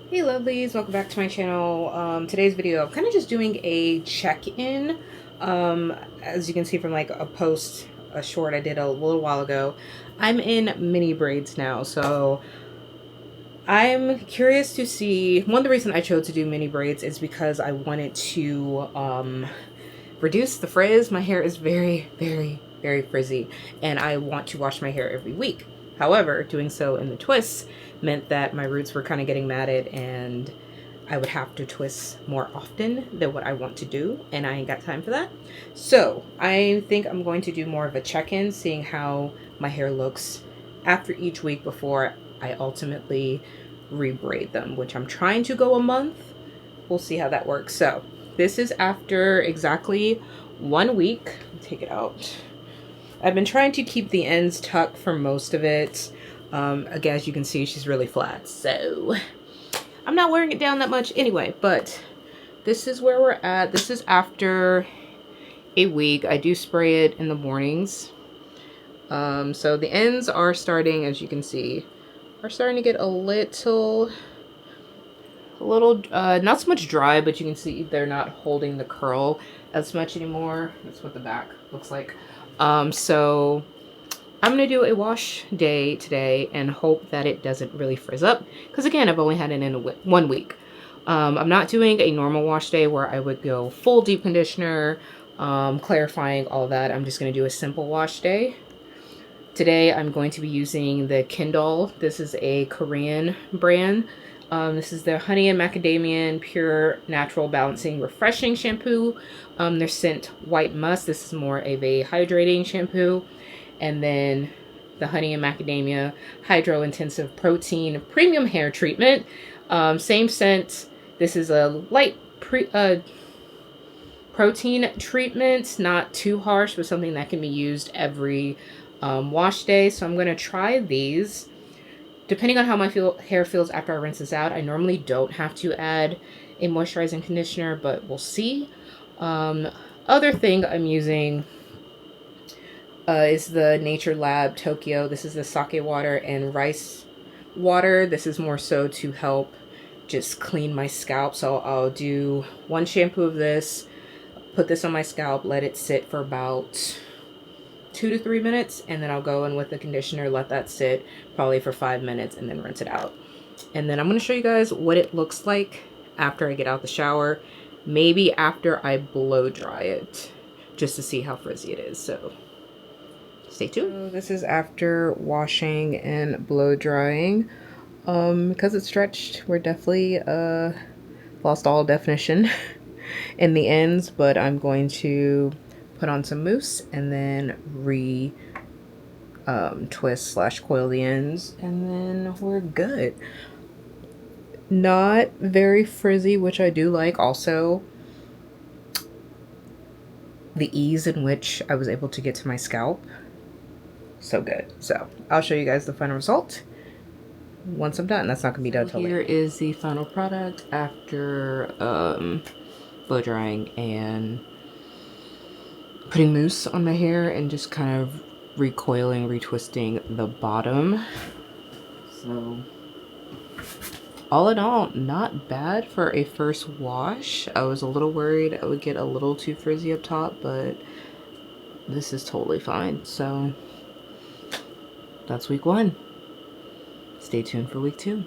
Hey lovelies, welcome back to my channel. Today's video, I'm kind of just doing a check-in. As you can see from like a short I did a little while ago, I'm in mini braids now, so I'm curious to see. One of the reasons I chose to do mini braids is because I wanted to reduce the frizz. My hair is very frizzy, and I want to wash my hair every week. However, doing so in the twists meant that my roots were kind of getting matted and I would have to twist more often than what I want to do, and I ain't got time for that. So I think I'm going to do more of a check-in, seeing how my hair looks after each week before I ultimately rebraid them, which I'm trying to go a month. We'll see how that works. So this is after exactly 1 week. Take it out. I've been trying to keep the ends tucked for most of it. Again, as you can see, she's really flat, so I'm not wearing it down that much anyway, but this is where we're at. This is after a week. I do spray it in the mornings. So the ends are starting, as you can see, are starting to get a little, not so much dry, but you can see they're not holding the curl as much anymore. That's what the back looks like. So I'm gonna do a wash day today and hope that it doesn't really frizz up, because again, I've only had it in 1 week. I'm not doing a normal wash day where I would go full deep conditioner, clarifying all that. I'm just gonna do a simple wash day. Today I'm going to be using the Kindle. This is a Korean brand. This is their Honey and Macadamia Pure Natural Balancing Refreshing Shampoo. Their scent White Musk. This is more of a hydrating shampoo. And then the Honey and Macadamia Hydro Intensive Protein Premium Hair Treatment. Same scent. This is a light protein treatment, not too harsh, but something that can be used every wash day. So I'm going to try these. Depending on how my hair feels after I rinse this out, I normally don't have to add a moisturizing conditioner, but we'll see. Other thing I'm using is the Nature Lab Tokyo. This is the sake water and rice water. This is more so to help just clean my scalp. So I'll do one shampoo of this, put this on my scalp, let it sit for about 2 to 3 minutes, and then I'll go in with the conditioner, let that sit probably for 5 minutes, and then rinse it out. And then I'm going to show you guys what it looks like after I get out the shower, maybe after I blow dry it, just to see how frizzy it is. So stay tuned. So this is after washing and blow drying. Because it's stretched, we're definitely lost all definition in the ends, but I'm going to put on some mousse and then twist / coil the ends, and then we're good. Not very frizzy, which I do like. Also, the ease in which I was able to get to my scalp, so good. So I'll show you guys the final result once I'm done. That's not gonna be done till later. Here is the final product after blow drying and putting mousse on my hair and just kind of recoiling, retwisting the bottom. So all in all, not bad for a first wash. I was a little worried I would get a little too frizzy up top, but this is totally fine. So that's week 1. Stay tuned for week 2.